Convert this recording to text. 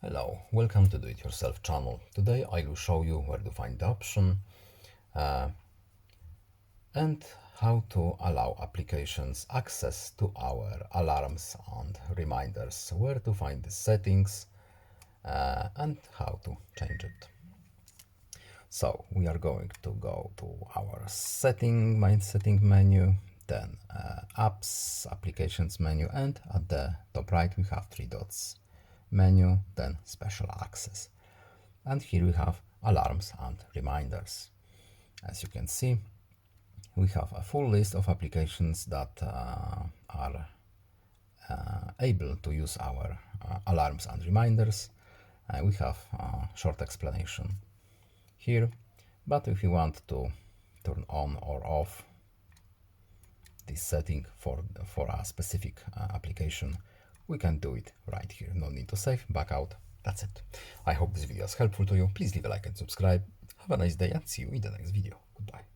Hello, welcome to Do It Yourself channel. Today I will show you where to find the option and how to allow applications access to our alarms and reminders, where to find the settings and how to change it. So we are going to go to our main setting menu, then apps, applications menu, and at the top right we have three dots menu, then special access. And here we have alarms and reminders. As you can see, we have a full list of applications that are able to use our alarms and reminders. We have a short explanation here, but if you want to turn on or off this setting for a specific application, we can do it right here. No need to save, back out. That's it. I hope this video is helpful to you. Please leave a like and subscribe. Have a nice day and see you in the next video. Goodbye.